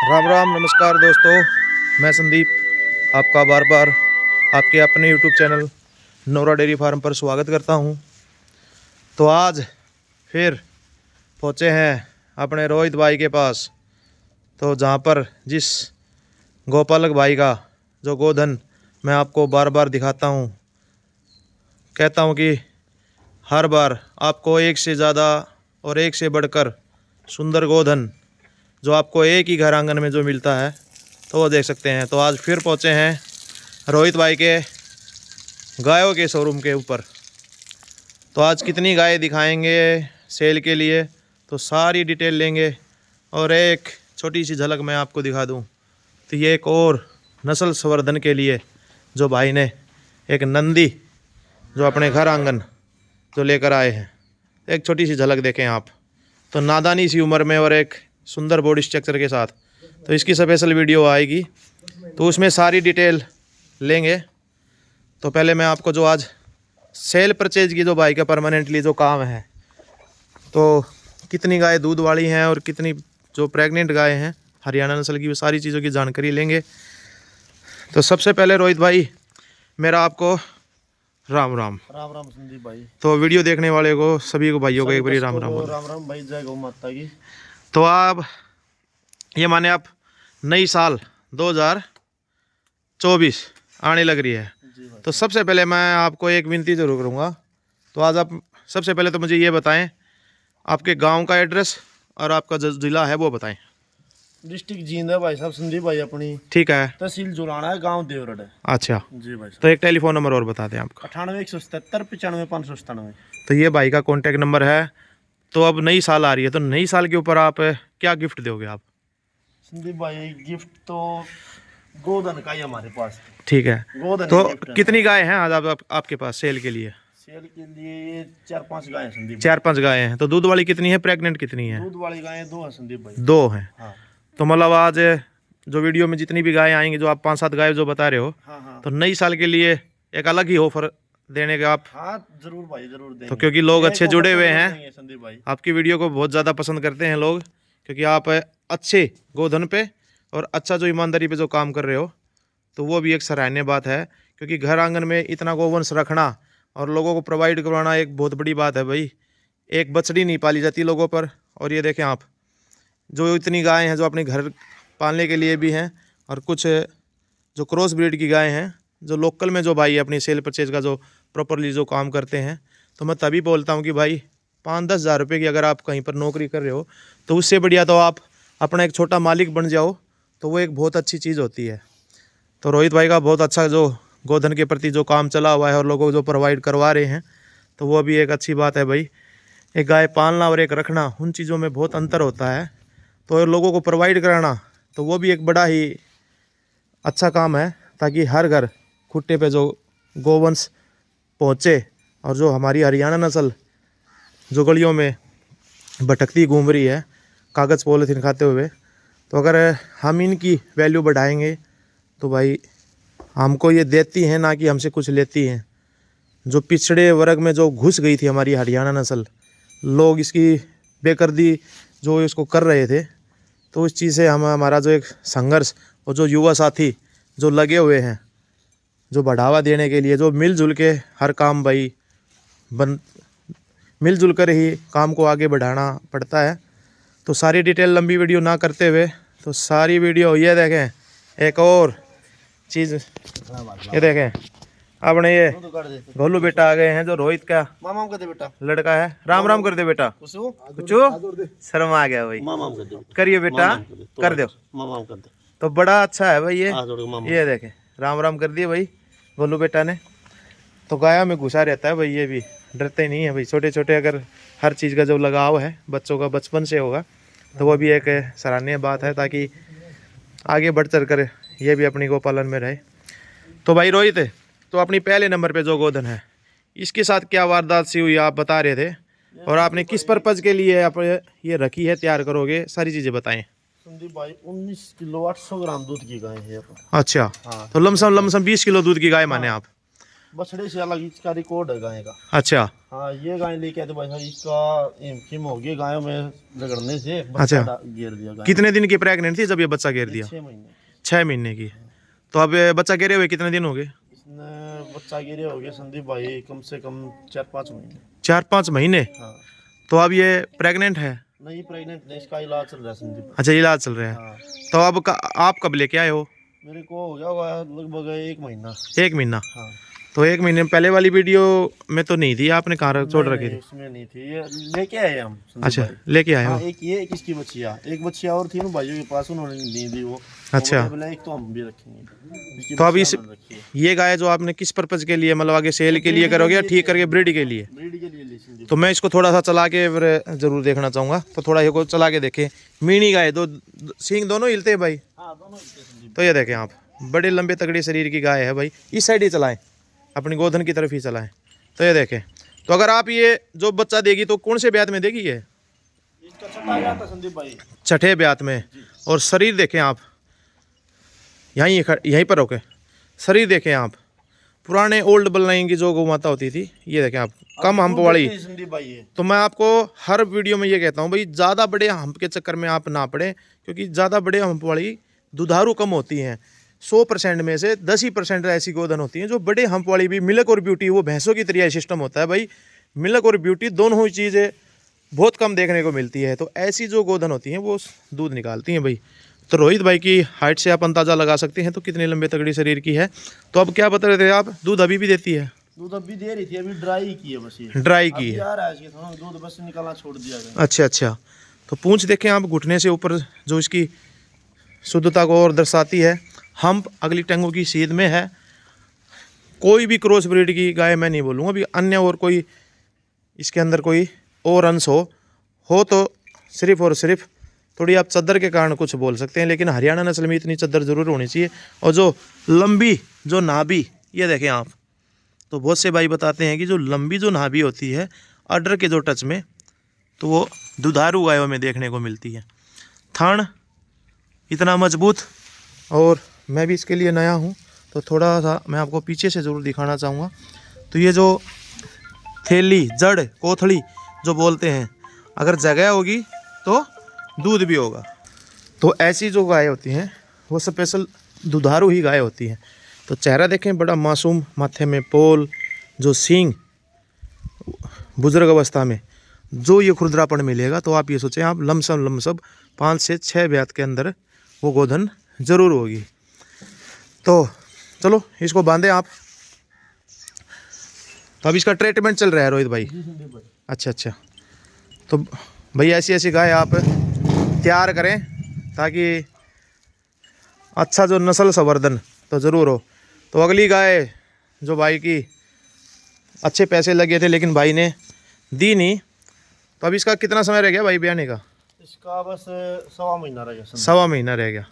राम राम नमस्कार दोस्तों, मैं संदीप आपका बार बार आपके अपने YouTube channel Nora dairy farm पर स्वागत करता हूं। तो आज फिर पहुंचे हैं अपने रोहित भाई के पास, तो जहां पर जिस गोपालक भाई का जो गोधन मैं आपको बार बार दिखाता हूं, कहता हूं कि हर बार आपको एक से ज़्यादा और एक से बढ़कर सुंदर गोधन जो आपको एक ही घर आंगन में जो मिलता है तो वो देख सकते हैं। तो आज फिर पहुंचे हैं रोहित भाई के गायों के शोरूम के ऊपर। तो आज कितनी गाय दिखाएंगे सेल के लिए, तो सारी डिटेल लेंगे। और एक छोटी सी झलक मैं आपको दिखा दूं, तो ये एक और नस्ल संवर्धन के लिए जो भाई ने एक नंदी जो अपने घर आंगन जो लेकर आए हैं, एक छोटी सी झलक देखें आप। तो नादानी सी उम्र में और एक सुंदर बॉडी स्ट्रक्चर के साथ, तो इसकी स्पेशल वीडियो आएगी, तो उसमें सारी डिटेल लेंगे। तो पहले मैं आपको जो आज सेल परचेज की जो भाई का परमानेंटली जो काम है, तो कितनी गाय दूध वाली हैं और कितनी जो प्रेग्नेंट गाय हैं हरियाणा नस्ल की, वो सारी चीज़ों की जानकारी लेंगे। तो सबसे पहले रोहित भाई मेरा आपको राम राम। राम राम संदीप भाई। तो वीडियो देखने वाले को सभी को भाइयों को एक बार राम राम। राम राम भाई, जय गौ माता की। तो आप ये माने आप नई साल 2024 आने लग रही है, तो सबसे पहले मैं आपको एक विनती जरूर करूँगा। तो आज आप सबसे पहले तो मुझे ये बताएं, आपके गांव का एड्रेस और आपका जो ज़िला है वो बताएं। डिस्ट्रिक्ट जींद है भाई साहब, संदीप भाई अपनी। ठीक है। तहसील जुलाना है, गांव देवरड है। अच्छा जी भाई साहब। तो एक टेलीफोन नंबर और बता दें आपका। 98 177 95 597। तो ये भाई का कॉन्टैक्ट नंबर है। तो अब नई साल आ रही है, तो नई साल के ऊपर आप क्या गिफ्ट दोगे आप? संदीप भाई गिफ्ट तो गोधन का ही हमारे पास। ठीक है। गोधन तो कितनी गाय हैं आज आपके पास सेल के लिए? सेल के लिए 4-5 गाय हैं संदीप। 4-5 गाय हैं। तो दूध वाली कितनी है, प्रेग्नेंट कितनी है? दूध वाली गायें 2 हैं संदीप भाई। 2 हैं। हाँ। तो मतलब आज जो वीडियो में जितनी भी गाय आएंगी, जो आप 5-7 गाय जो बता रहे हो, हाँ। तो नई साल के लिए एक अलग ही ऑफर देने का आप। हाँ जरूर भाई, जरूर देंगे। तो क्योंकि लोग अच्छे जुड़े हुए हैं, संदीप भाई आपकी वीडियो को बहुत ज़्यादा पसंद करते हैं लोग, क्योंकि आप अच्छे गोधन पे और अच्छा जो ईमानदारी पे जो काम कर रहे हो, तो वो भी एक सराहनीय बात है। क्योंकि घर आंगन में इतना गोवंश रखना और लोगों को प्रोवाइड करवाना एक बहुत बड़ी बात है भाई। एक बछड़ी नहीं पाली जाती लोगों पर। और ये देखें आप, जो इतनी गाय हैं जो अपने घर पालने के लिए भी हैं, और कुछ जो क्रॉस ब्रीड की गाय हैं जो लोकल में जो भाई अपनी सेल परचेज का जो प्रॉपरली जो काम करते हैं। तो मैं तभी बोलता हूँ कि भाई 5-10 हज़ार रुपये की अगर आप कहीं पर नौकरी कर रहे हो, तो उससे बढ़िया तो आप अपना एक छोटा मालिक बन जाओ, तो वो एक बहुत अच्छी चीज़ होती है। तो रोहित भाई का बहुत अच्छा जो गोधन के प्रति जो काम चला हुआ है और लोगों को जो प्रोवाइड करवा रहे हैं, तो वो भी एक अच्छी बात है भाई। एक गाय पालना और एक रखना, उन चीज़ों में बहुत अंतर होता है। तो लोगों को प्रोवाइड कराना, तो वो भी एक बड़ा ही अच्छा काम है, ताकि हर घर खुट्टे पे जो गोवंश पहुँचे। और जो हमारी हरियाणा नस्ल जो गलियों में भटकती घूम रही है कागज़ पॉलीथीन खाते हुए, तो अगर हम इनकी वैल्यू बढ़ाएंगे, तो भाई हमको ये देती हैं ना कि हमसे कुछ लेती हैं। जो पिछड़े वर्ग में जो घुस गई थी हमारी हरियाणा नस्ल, लोग इसकी बेकर्दी जो इसको कर रहे थे, तो इस चीज़ से हमारा जो एक संघर्ष और जो युवा साथी जो लगे हुए हैं जो बढ़ावा देने के लिए, जो मिलजुल के हर काम भाई मिलजुल कर ही काम को आगे बढ़ाना पड़ता है। तो सारी डिटेल लंबी वीडियो ना करते हुए, तो सारी वीडियो ये देखें। एक और चीज़ ये देखें, अपने ये गोलू बेटा आ गए हैं, जो रोहित का मामा कर दे बेटा, लड़का है। राम राम कर दे बेटा। कुछ शर्म आ गया भाई, मामा कर दे, करिए बेटा, कर दो मामा कर दे। तो बड़ा अच्छा है भाई ये देखें, राम राम कर दिए भाई गोलू बेटा ने। तो गाया में घुसा रहता है भाई, ये भी डरते नहीं है भाई। छोटे छोटे अगर हर चीज़ का जो लगाव है बच्चों का बचपन से होगा, तो वो भी एक सराहनीय बात है, ताकि आगे बढ़ चढ़ कर ये भी अपनी गोपालन में रहे। तो भाई रोहित, तो अपनी पहले नंबर पे जो गोधन है, इसके साथ क्या वारदात सी हुई आप बता रहे थे, और आपने किस पर्पज़ के लिए आप ये रखी है, तैयार करोगे, सारी चीज़ें बताएं। संदीप भाई 19 किलो 800 ग्राम दूध की गाय है। अच्छा। हाँ। तो लमसम 20 किलो दूध की गाय माने आप? बछड़े से अलग इसका रिकॉर्ड है गाय का। अच्छा हाँ ये गाय लेके आए थे भाई साहब, इसका किम हो गया गायों में रगड़ने से अच्छा। गिर दिया गाय। कितने दिन की प्रेग्नेंट थी जब ये बच्चा गिर दिया? 6 महीने। 6 महीने की। तो अब ये बच्चा गिरे हुए कितने दिन हो गए? इसने बच्चा गिरे हो गया संदीप भाई कम से कम 4-5 महीने। 4-5 महीने। हाँ तो अब ये प्रेग्नेंट है? नहीं प्रेग्नेंट नहीं, इसका इलाज चल रहा है संदीप। अच्छा इलाज चल रहा है। हाँ तो अब आप कब लेके आए हो? मेरे को हो गया होगा लगभग 1 महीना। 1 महीना। हाँ तो 1 महीने पहले वाली वीडियो में तो नहीं थी, आपने कहाँ छोड़ रखी थी? उसमें नहीं थी, ये लेके आए हम संदीप अच्छा भाई। लेके आए हो। हाँ एक ये एक इसकी बच्चिया, एक बच्चिया और थी ना भाइयों के पास, उन्होंने नहीं दी वो। अच्छा। वो बोले एक तो हम भी रखेंगे इसकी तो अभी बच्चिया उन्होंने रखी है। ये गाय जो आपने किस पर्पज के लिए, मतलब आगे सेल के लिए करोगे या ठीक करके ब्रीड के लिए? ब्रीड के लिए ली संदीप। तो मैं इसको थोड़ा सा चला के फिर जरूर देखना चाहूँगा। तो थोड़ा ये को चला के देखें। मीनी गाय, दो सींग दोनों हिलते हैं भाई। हाँ दोनों हिलते हैं संदीप। तो ये देखें आप, बड़े लंबे तगड़े शरीर की गाय है भाई। इस साइड ही चलाएं, अपनी गोधन की तरफ ही चलाएं। तो ये देखें। तो अगर आप ये जो बच्चा देगी तो कौन से ब्यात में देगी ये? इसका छठा गया था संदीप भाई। छठे ब्यात में। और शरीर देखें आप, यहीं पर रोके। शरीर देखें आप, पुराने ओल्ड बलनाइन की जो गौ माता होती थी, ये देखें आप, कम हम्प वाली। संदीप भाई ये तो मैं आपको हर वीडियो में ये कहता हूँ भाई, ज़्यादा बड़े हम्प के चक्कर में आप ना पड़े, क्योंकि ज़्यादा बड़े हम्प वाली दुधारू कम होती हैं। 100% में से 10 ही % ऐसी गोधन होती हैं जो बड़े हम्प वाली भी। मिल्क और ब्यूटी वो भैंसों की तरह सिस्टम होता है भाई। मिल्क और ब्यूटी दोनों ही चीज़ें बहुत कम देखने को मिलती है। तो ऐसी जो गोधन होती हैं वो दूध निकालती हैं भाई। तो रोहित भाई की हाइट से आप अंदाज़ा लगा सकते हैं तो कितने लंबे तगड़ी शरीर की है। तो अब क्या बता रहे थे आप, दूध अभी भी देती है? दूध अभी दे रही थी, अभी ड्राई की है बस ये। ड्राई की है। आ रहा है इसके थोड़ा दूध बस निकालना छोड़ दिया गया। अच्छा अच्छा। तो पूंछ देखें आप, घुटने से ऊपर जो इसकी शुद्धता को और दर्शाती है। हम्प अगली टंगों की सीध में है। कोई भी क्रॉस ब्रीड की गाय मैं नहीं बोलूँगा अभी, अन्य और कोई इसके अंदर कोई और अंश हो तो सिर्फ और सिर्फ थोड़ी आप चद्दर के कारण कुछ बोल सकते हैं, लेकिन हरियाणा नस्ल में इतनी चद्दर जरूर होनी चाहिए। और जो लंबी जो नाभि, ये देखें आप, तो बहुत से भाई बताते हैं कि जो लंबी जो नाभि होती है अडर के जो टच में, तो वो दुधारू गायों में देखने को मिलती है। थन इतना मजबूत, और मैं भी इसके लिए नया हूँ तो थोड़ा सा मैं आपको पीछे से ज़रूर दिखाना चाहूँगा। तो ये जो थैली, जड़, कोथड़ी जो बोलते हैं, अगर जगह होगी तो दूध भी होगा। तो ऐसी जो गाय होती हैं वो स्पेशल दुधारू ही गाय होती हैं। तो चेहरा देखें, बड़ा मासूम, माथे में पोल, जो सींग, बुजुर्ग अवस्था में जो ये खुरदरापन मिलेगा, तो आप ये सोचें आप लमसम 5 से 6 ब्यात के अंदर वो गोधन ज़रूर होगी। तो चलो इसको बांधे आप। तो अब इसका ट्रीटमेंट चल रहा है रोहित भाई? अच्छा अच्छा। तो भाई ऐसी ऐसी गाय आप तैयार करें ताकि अच्छा जो नस्ल संवर्धन तो ज़रूर हो। तो अगली गाय जो भाई की अच्छे पैसे लगे थे लेकिन भाई ने दी नहीं, तो अब इसका कितना समय रह गया भाई ब्याने का? इसका बस 1.25 महीना रह गया। 1.25 महीना रह गया।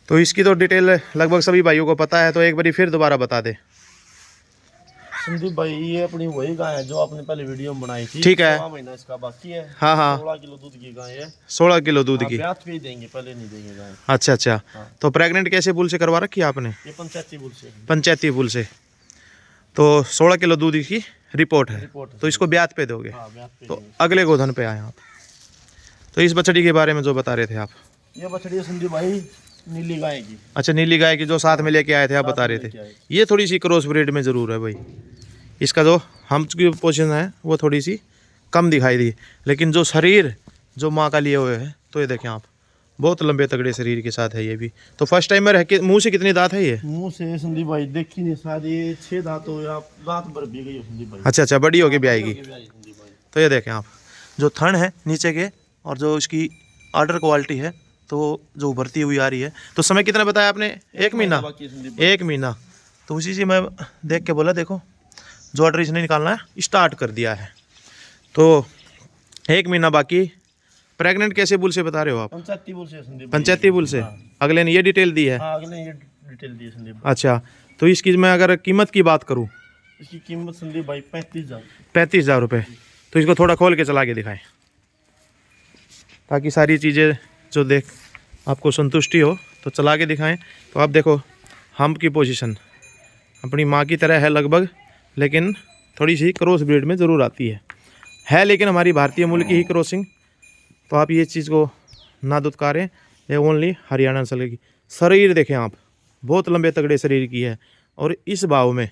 तो इसकी तो डिटेल लगभग सभी भाइयों को पता है, तो एक बारी फिर दोबारा बता दे संदीप भाई। ये अपनी वही गाय है जो आपने पहले वीडियो में बनाई थी। ठीक है। 1.25 महीना इसका बाकी है। हाँ हाँ। 16 किलो दूध की गाय है। 16 किलो दूध की। ब्यात पे ही देंगे, पहले नहीं देंगे गाय। अच्छा अच्छा। हाँ। तो प्रेग्नेंट कैसे बुल से करवा रखी है आपने? ये पंचायती बुल से। पंचायती बुल से। तो 16 किलो दूध की रिपोर्ट है। रिपोर्ट तो इसको ब्यात पे दोगे? हाँ ब्यात पे तो देंगे। अगले गोधन पे आए आप। तो इस बछड़ी के बारे में जो बता रहे थे आप? ये बछड़ी है संदीप भाई नीली गाय की। अच्छा, नीली गाय की जो साथ में लेके आए थे आप बता रहे लेके थे। आए। ये थोड़ी सी क्रॉस ब्रीड में ज़रूर है भाई। इसका जो हम्प की पोजीशन है वो थोड़ी सी कम दिखाई दी, लेकिन जो शरीर जो माँ का लिए हुए है, तो ये देखें आप, बहुत लंबे तगड़े शरीर के साथ है ये भी। तो फर्स्ट टाइमर है कि मुँह से कितनी दांत है ये? मुंह से संदीप भाई देखी नहीं, शायद ये 6 दांत हो या दांत भर भी गई हो संदीप भाई। अच्छा अच्छा, बड़ी होगी भी आएगी। संदीप भाई तो ये देखें आप, जो थन है नीचे के और जो इसकी आर्डर क्वालिटी है, तो जो उभरती हुई आ रही है। तो समय कितना बताया आपने? 1 महीना। बाकी है संदीप भाई। 1 महीना। तो उसी से मैं देख के बोला, देखो जो ऑर्डर इसने निकालना है स्टार्ट कर दिया है। तो 1 महीना बाकी। प्रेग्नेंट कैसे बुल से बता रहे हो आप? पंचायती बुल से संदीप भाई। पंचायती बुल से। अगले ने ये डिटेल दी है? हाँ अगले ये डिटेल दी है संदीप भाई। अच्छा। तो इसकी मैं अगर कीमत की बात करूँ, इसकी कीमत संदीप भाई 35,000। 35,000 रुपये। तो इसको थोड़ा खोल के चला के दिखाएं ताकि सारी चीज़ें जो देख आपको संतुष्टि हो, तो चला के दिखाएं। तो आप देखो हम्प की पोजीशन, अपनी माँ की तरह है लगभग, लेकिन थोड़ी सी क्रॉस ब्रीड में ज़रूर आती है लेकिन हमारी भारतीय मूल की ही क्रॉसिंग। तो आप ये चीज़ को ना दुत्कारें, ये ओनली हरियाणा नस्ल की। शरीर देखें आप, बहुत लंबे तगड़े शरीर की है। और इस भाव में,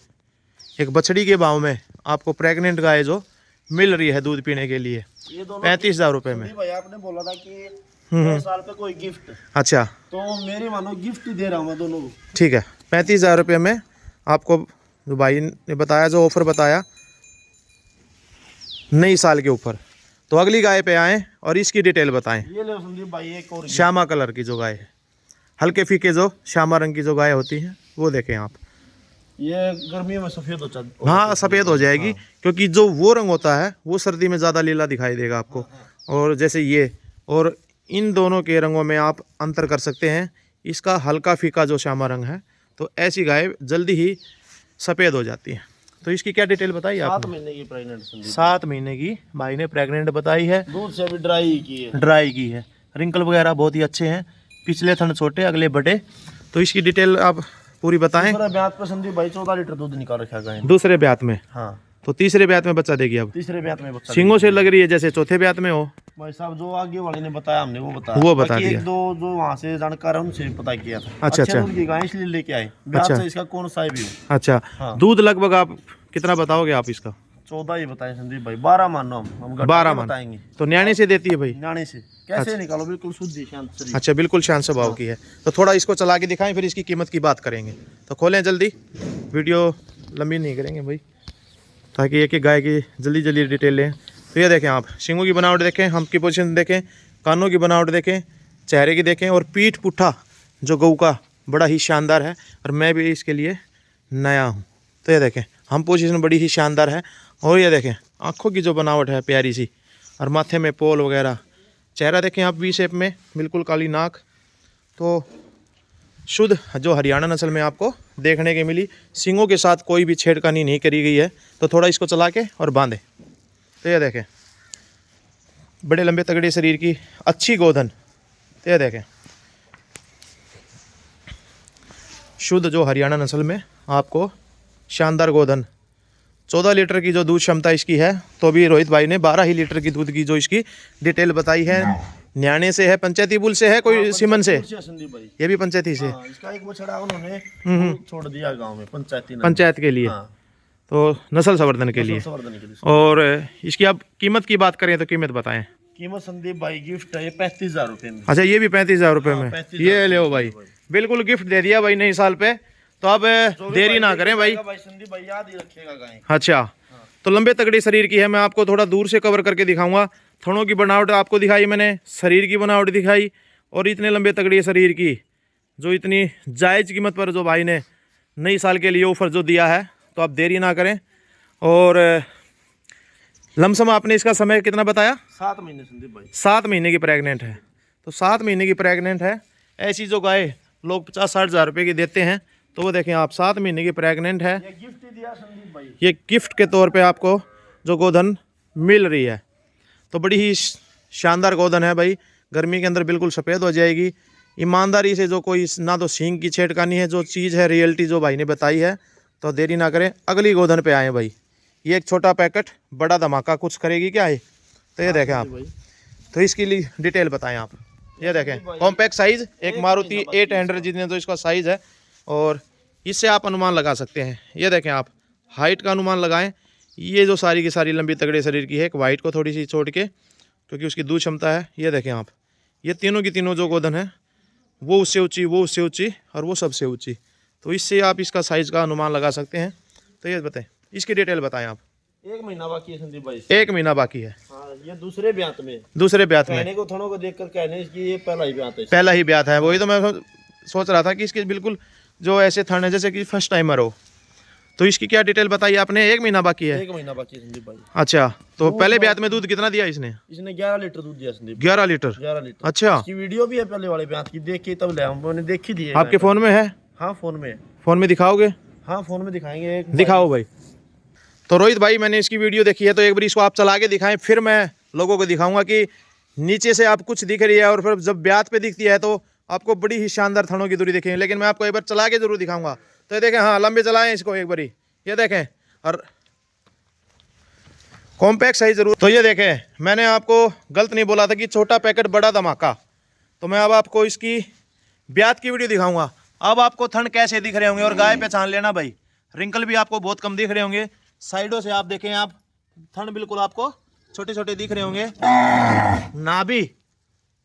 एक बछड़ी के भाव में आपको प्रेग्नेंट गाय जो मिल रही है दूध पीने के लिए ये दोनों 35,000 रुपये में। भाई आपने बोला था कि 2 साल पे कोई गिफ्ट, अच्छा, तो मेरी मानो गिफ्ट ही दे रहा हूँ मैं दोनों को। ठीक है, 35,000 रुपये में आपको जो भाई ने बताया, जो ऑफर बताया नई साल के ऊपर। तो अगली गाय पे आएँ और इसकी डिटेल बताएं। ये ले संदीप भाई एक और श्यामा कलर की जो गाय है, हल्के फीके जो श्यामा रंग की जो गाय होती हैं वो देखें आप। ये गर्मियों में सफेद हो जाता। हाँ, सफ़ेद हो जाएगी, क्योंकि जो वो रंग होता है वो सर्दी में ज़्यादा लीला दिखाई देगा आपको। और जैसे ये और इन दोनों के रंगों में आप अंतर कर सकते हैं। इसका हल्का फीका जो श्यामा रंग है, तो ऐसी गाय जल्दी ही सफ़ेद हो जाती है। तो इसकी क्या डिटेल बताई 7 आपने? महीने की प्रेग्नेंट संदीप। 7 महीने की भाई ने प्रेग्नेंट बताई है, दूध से भी ड्राई की है। ड्राई की है। रिंकल वगैरह बहुत ही अच्छे हैं, पिछले थन छोटे अगले बड़े। तो इसकी डिटेल आप पूरी बताएं। दूसरा ब्यात पे संदीप भाई 14 लीटर दूध निकाल रखा गाय ने। दूसरे ब्यात में, हाँ, तो तीसरे ब्यात में बच्चा देगी अब। तीसरे ब्यात में बच्चा। सींगों से लग रही है जैसे चौथे ब्यात में हो। भाई साहब जो आगे वाले ने बताया हमने वो बताया। वो बता बाकी दिया। एक दो जो वहाँ से जानकार है उनसे पता किया था। अच्छा, अच्छे अच्छा। दूध की गाय इसलिए लेके आए। ब्यात अच्छा। से इसका कौन सा भी हो। अच्छा, हाँ। दूध लगभग आप कितना बताओगे आप इसका? 14 ही बताए संदीप भाई, 12 मानो हम 12 मान बताएंगे। तो न्याणे से देती है भाई? न्याणे से कैसे निकालो, बिल्कुल शुद्ध शांत शरीर। अच्छा, बिल्कुल शांत स्वभाव की है। तो थोड़ा इसको चला के दिखाएं, फिर इसकी कीमत की बात करेंगे। तो खोलें जल्दी, वीडियो लंबी नहीं करेंगे भाई, ताकि एक एक गाय की जल्दी जल्दी डिटेल लें। तो ये देखें आप, सींगों की बनावट देखें, हम की पोजीशन देखें, कानों की बनावट देखें, चेहरे की देखें, और पीठ पुट्ठा जो गऊ का बड़ा ही शानदार है। और मैं भी इसके लिए नया हूँ। तो ये देखें, हम पोजीशन बड़ी ही शानदार है। और ये देखें आँखों की जो बनावट है प्यारी सी, और माथे में पोल वगैरह। चेहरा देखें आप वी शेप में, बिल्कुल काली नाक। तो शुद्ध जो हरियाणा नस्ल में आपको देखने के मिली। सींगों के साथ कोई भी छेड़खानी नहीं करी गई है। तो थोड़ा इसको चला के और बांधे। तो ये देखें, बड़े लंबे तगड़े शरीर की अच्छी गोधन। तो ये देखें, शुद्ध जो हरियाणा नस्ल में आपको शानदार गोधन। 14 लीटर की जो दूध क्षमता इसकी है। तो भी रोहित भाई ने 12 ही लीटर की दूध की जो इसकी डिटेल बताई है। न्याणे से है, पंचायती बुल से है, कोई सिमन से? संदीप भाई ये भी पंचायती से। हाँ, इसका एक बछड़ा उन्होंने छोड़ दिया गांव में पंचायती पंचायत के लिए। हाँ, तो नस्ल संवर्धन के लिए। संवर्धन के लिए। और इसकी आप कीमत की बात करें तो कीमत बताएं। कीमत संदीप भाई गिफ्ट है ये 35,000 रुपए में। अच्छा, ये भी 35,000 रुपये में। 35,000 ये ले भाई, बिल्कुल गिफ्ट दे दिया भाई नई साल पे। तो अब देरी ना करें भाई। संदीप भाई याद ही रखिएगा गाय। अच्छा, तो लंबे तगड़े शरीर की है। मैं आपको थोड़ा दूर से कवर करके दिखाऊंगा। थनों की बनावट आपको दिखाई मैंने, शरीर की बनावट दिखाई, और इतने लंबे तगड़े शरीर की जो इतनी जायज़ कीमत पर जो भाई ने नई साल के लिए ऑफर जो दिया है। तो आप देरी ना करें। और लमसम आपने इसका समय कितना बताया? 7 महीने संदीप भाई। 7 महीने की प्रेग्नेंट है। तो 7 महीने की प्रेग्नेंट है। ऐसी जो गाय लोग 50-60 हज़ार रुपये की देते हैं, तो वो देखें आप, 7 महीने की प्रेग्नेंट है। ये गिफ्ट ही दिया संदीप भाई। ये गिफ्ट के तौर पे आपको जो गोधन मिल रही है। तो बड़ी ही शानदार गोधन है भाई। गर्मी के अंदर बिल्कुल सफ़ेद हो जाएगी। ईमानदारी से जो कोई ना तो सींग की छेड़खानी है, जो चीज़ है रियलिटी जो भाई ने बताई है। तो देरी ना करें, अगली गोधन पे आए भाई। ये एक छोटा पैकेट बड़ा धमाका कुछ करेगी क्या है? तो ये देखें आप, तो इसकी लिए डिटेल बताएं आप। ये देखें, कॉम्पैक्ट साइज़, एक मारुति 800 जितने तो इसका साइज़ है। और इससे आप अनुमान लगा सकते हैं। ये देखें आप, हाइट का अनुमान लगाएं। ये जो सारी की सारी लंबी तगड़े शरीर की है, एक वाइट को थोड़ी सी छोड़ के, क्योंकि उसकी दूध क्षमता है। ये देखें आप, ये तीनों की तीनों जो गोधन है, वो उससे ऊंची, वो उससे ऊंची, और वो सबसे ऊंची। तो इससे आप इसका साइज़ का अनुमान लगा सकते हैं। तो ये बताएं, इसकी डिटेल बताएं आप। 1 महीना बाकी है संदीप भाई। 1 महीना बाकी है। हाँ, ये दूसरे ब्यात में। दूसरे ब्यात में कहने को थोड़ों को देखकर कहने की ये पहला ही ब्यात है। पहला ही ब्यात है। वही तो मैं सोच रहा था कि इसके बिल्कुल जो ऐसे थन है जैसे कि फर्स्ट टाइमर हो। तो इसकी क्या डिटेल बताई आपने? 1 महीना बाकी है। 1 महीना बाकी है संदीप भाई। अच्छा, तो पहले ब्यात में दूध कितना दिया इसने? इसने 11 लीटर दूध दिया संदीप। 11 लीटर। 11 लीटर। अच्छा, इसकी वीडियो भी है पहले वाले ब्यात की, देखी तब ले हमने देखी दी है। आपके फ़ोन में है? हाँ फोन में। फ़ोन में दिखाओगे? हाँ फोन में दिखाएंगे। दिखाओ भाई। तो रोहित भाई, मैंने इसकी वीडियो देखी है, तो एक बार इसको आप चला के दिखाएं, फिर मैं लोगों को दिखाऊंगा कि नीचे से आप कुछ दिख रही है और फिर जब ब्यात पे दिखती है तो आपको बड़ी ही शानदार थनों की दूरी दिखेगी। लेकिन मैं आपको एक बार चला के जरूर दिखाऊंगा। तो ये देखें, हाँ लंबे चलाएं इसको एक बारी, ये देखें, और कॉम्पैक्ट सही जरूर। तो ये देखें, मैंने आपको गलत नहीं बोला था कि छोटा पैकेट बड़ा धमाका। तो मैं अब आपको इसकी ब्यात की वीडियो दिखाऊंगा। अब आपको थन कैसे दिख रहे होंगे और गाय पहचान लेना भाई। रिंकल भी आपको बहुत कम दिख रहे होंगे। साइडों से आप देखें, आप थन बिल्कुल आपको छोटे छोटे दिख रहे होंगे। नाभि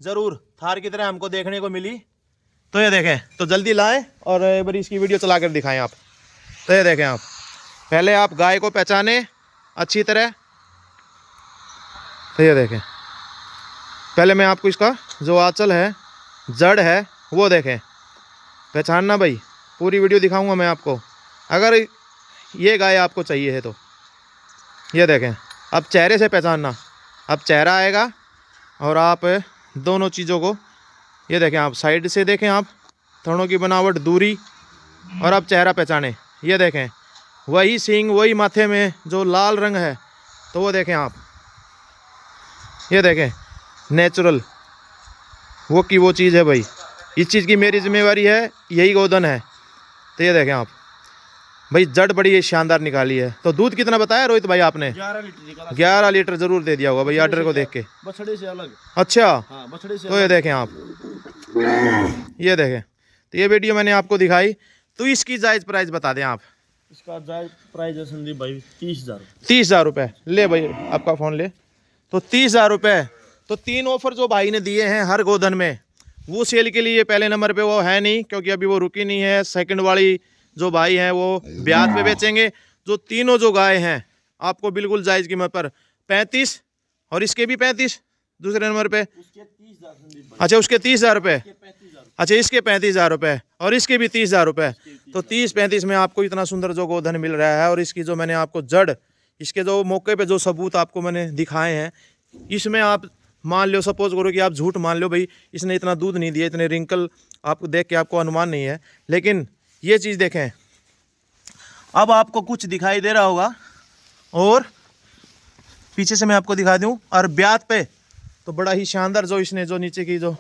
जरूर थार की तरह हमको देखने को मिली। तो ये देखें, तो जल्दी लाएं और एक बार इसकी वीडियो चला कर दिखाएं आप। तो ये देखें, आप पहले आप गाय को पहचाने अच्छी तरह। तो ये देखें, पहले मैं आपको इसका जो आंचल है, जड़ है, वो देखें, पहचानना भाई। पूरी वीडियो दिखाऊंगा मैं आपको, अगर ये गाय आपको चाहिए है तो। ये देखें, अब चेहरे से पहचानना। अब चेहरा आएगा और आप दोनों चीज़ों को, ये देखें, आप साइड से देखें, आप थनों की बनावट, दूरी, और अब चेहरा पहचाने। ये देखें, वही सींग, वही माथे में जो लाल रंग है, तो वो देखें आप। ये देखें, नेचुरल वो की वो चीज़ है भाई। इस चीज़ की मेरी जिम्मेवारी है, यही गोधन है। तो ये देखें आप भाई, जड़ बड़ी ये शानदार निकाली है। तो दूध कितना बताया रोहित भाई आपने? 11 लीटर जरूर दे दिया होगा भाई आर्डर को देख के। बछड़े से अलग। अच्छा, हाँ, बछड़े से तो ये देखें आप, ये देखें। तो ये वीडियो मैंने आपको दिखाई। तो इसकी जायज़ प्राइस बता दें आप। इसका जायज प्राइस है संदीप भाई 30,000। 30,000 रुपये। ले भाई आपका फ़ोन ले। तो 30,000 रुपये। तो 3 ऑफर जो भाई ने दिए हैं हर गोधन में, वो सेल के लिए पहले नंबर पे वो है नहीं, क्योंकि अभी वो रुकी नहीं है। सेकंड वाली जो भाई हैं वो ब्याज पे बेचेंगे। जो तीनों जो गाय हैं आपको बिल्कुल जायज़ कीमत पर 35, और इसके भी 35 दूसरे नंबर पे। अच्छा, उसके 30,000 रुपये। अच्छा, इसके 35,000 रुपये और इसके भी 30,000 रुपये। तो 30-35 में आपको इतना सुंदर जो गोधन मिल रहा है। और इसकी जो मैंने आपको जड़, इसके जो मौके पे जो सबूत आपको मैंने दिखाए हैं, इसमें आप मान लो, सपोज करो कि आप झूठ मान लो भाई इसने इतना दूध नहीं दिया, इतने रिंकल आपको देख के आपको अनुमान नहीं है, लेकिन ये चीज़ देखें, अब आपको कुछ दिखाई दे रहा होगा। और पीछे से मैं आपको दिखा दूं, और ब्यात पे तो बड़ा ही शानदार जो इसने जो नीचे की जो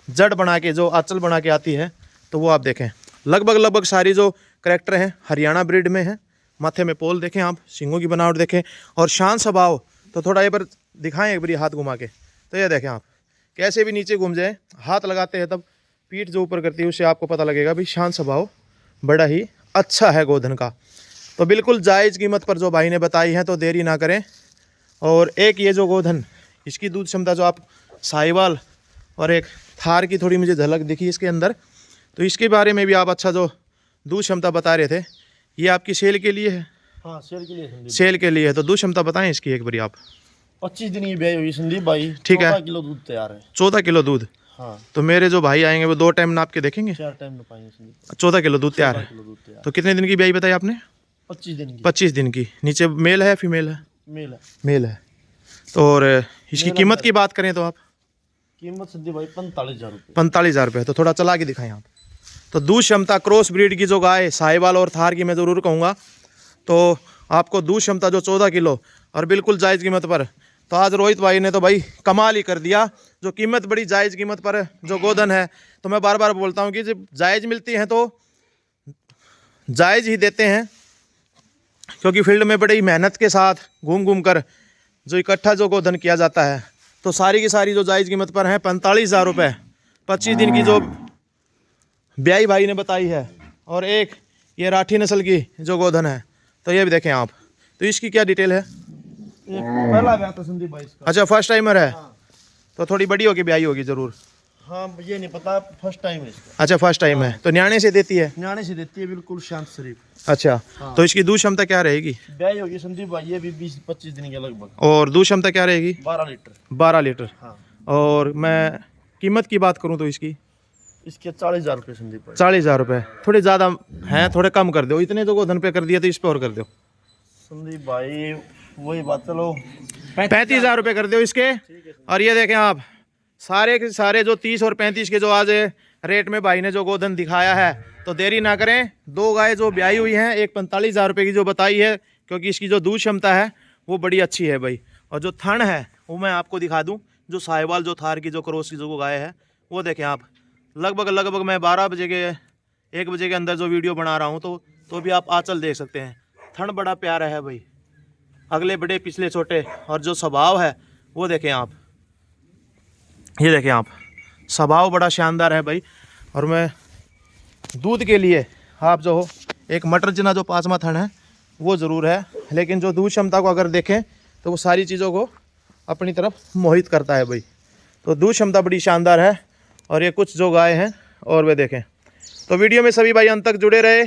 जड़ बना के जो आंचल बना के आती है, तो वो आप देखें। लगभग सारी जो करैक्टर हैं हरियाणा ब्रीड में है। माथे में पोल देखें आप, सींगों की बनावट देखें, और शांत स्वभाव। तो थोड़ा ये पर दिखाएं एक बार हाथ घुमा के। तो ये देखें आप, कैसे भी नीचे घूम जाए, हाथ लगाते हैं तब पीठ जो ऊपर करती है उससे आपको पता लगेगा भी शांत स्वभाव बड़ा ही अच्छा है गोधन का। तो बिल्कुल जायज़ कीमत पर जो भाई ने बताई है, तो देरी ना करें। और एक ये जो गोधन, इसकी दूध क्षमता जो आप साहिवाल और एक थार की थोड़ी मुझे झलक दिखी इसके अंदर, तो इसके बारे में भी आप अच्छा जो दूध क्षमता बता रहे थे, ये आपकी सेल के लिए है? हाँ, सेल के लिए संदीप। सेल के लिए है। तो दूध क्षमता बताएं इसकी एक बारी आप। 25 दिन की ब्याई हुई संदीप भाई। ठीक है, 14 किलो दूध तैयार है। 14 किलो दूध। हाँ, तो मेरे जो भाई आएंगे वो 2 टाइम नाप के देखेंगे? 4 टाइम में पाएंगे संदीप। 14 किलो दूध तैयार 14 है। किलो दूध तैयार। तो कितने दिन की ब्याई बताई आपने? 25 दिन की। 25 दिन की। नीचे मेल है फीमेल है? मेल है। मेल है। तो और इसकी कीमत की बात करें तो आप? कीमत संदीप भाई 45,000 रुपये। 45,000 रुपये। तो थोड़ा चला के दिखाएं आप। तो दूध क्षमता क्रॉस ब्रीड की जो गाय साहिवाल और थार की मैं ज़रूर कहूँगा, तो आपको दूध क्षमता जो 14 किलो और बिल्कुल जायज़ कीमत पर। तो आज रोहित भाई ने तो भाई कमाल ही कर दिया। जो कीमत बड़ी जायज़ कीमत पर जो गोधन है, तो मैं बार बार बोलता हूँ कि जब जायज़ मिलती हैं तो जायज़ ही देते हैं, क्योंकि फील्ड में बड़ी मेहनत के साथ घूम घूम कर जो इकट्ठा जो गोधन किया जाता है, तो सारी की सारी जो जायज़ कीमत पर हैं 45,000 रुपये। 25 दिन की जो ब्याई भाई ने बताई है, और एक ये राठी नस्ल की जो गोधन है, तो ये भी देखें आप। तो इसकी क्या डिटेल है? ये पहला ब्याह था संदीप भाई इसका। अच्छा, फर्स्ट टाइमर है। हाँ। तो थोड़ी बड़ी होगी ब्याई होगी ज़रूर। हाँ, ये नहीं पता, फर्स्ट टाइम है इसका। अच्छा, फर्स्ट टाइम है। तो न्याणे से देती है? न्याणे से देती है, बिल्कुल शांत शरीफ। अच्छा। हाँ। तो इसकी दूध क्षमता क्या रहेगी? ब्याई होगी संदीप भाई ये भी 20-25 दिन के लगभग। और दूध क्षमता क्या रहेगी? 12 लीटर। 12 लीटर। हाँ। और मैं कीमत की बात करूँ तो इसकी इसके 40,000 रुपये संदीप भाई। 40,000 रुपये। थोड़े ज़्यादा हैं, थोड़े कम कर दो। इतने तो गोधन पे कर दिया, तो इस पे और कर दो संदीप भाई। वही बात, चलो 35,000 रुपये कर दो इसके। और ये देखें आप, सारे के सारे जो 30 और 35 के जो आज रेट में भाई ने जो गोधन दिखाया है, तो देरी ना करें। 2 गाय जो ब्याई हुई हैं, एक 45,000 रुपये की जो बताई है, क्योंकि इसकी जो दूध क्षमता है वो बड़ी अच्छी है भाई। और जो थन है वो मैं आपको दिखा दूं, जो साहिवाल जो थार की जो क्रॉस की जो गाय है, वो देखें आप, लगभग मैं 12 बजे के 1 बजे के अंदर जो वीडियो बना रहा हूँ तो भी आप आंचल देख सकते हैं। थन बड़ा प्यारा है भाई, अगले बड़े पिछले छोटे, और जो स्वभाव है वो देखें आप, ये देखें आप, स्वभाव बड़ा शानदार है भाई। और मैं दूध के लिए आप जो हो एक मटर जिना जो 5वां थन है वो ज़रूर है, लेकिन जो दूध क्षमता को अगर देखें तो वो सारी चीज़ों को अपनी तरफ मोहित करता है भाई। तो दूध क्षमता बड़ी शानदार है। और ये कुछ जो गाय हैं और वे देखें। तो वीडियो में सभी भाई अंत तक जुड़े रहे।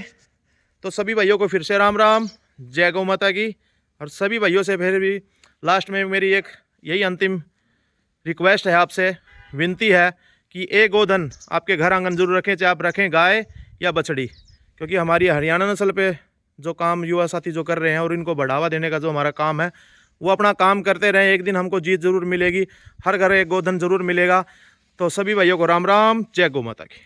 तो सभी भाइयों को फिर से राम राम, जय गौ माता की। और सभी भाइयों से फिर भी लास्ट में मेरी एक यही अंतिम रिक्वेस्ट है, आपसे विनती है कि एक गोधन आपके घर आंगन जरूर रखें, चाहे आप रखें गाय या बछड़ी, क्योंकि हमारी हरियाणा नस्ल पे जो काम युवा साथी जो कर रहे हैं और इनको बढ़ावा देने का जो हमारा काम है वो अपना काम करते रहें। एक दिन हमको जीत जरूर मिलेगी, हर घर एक गोधन जरूर मिलेगा। तो सभी भाइयों को राम राम, जय गौ माता की।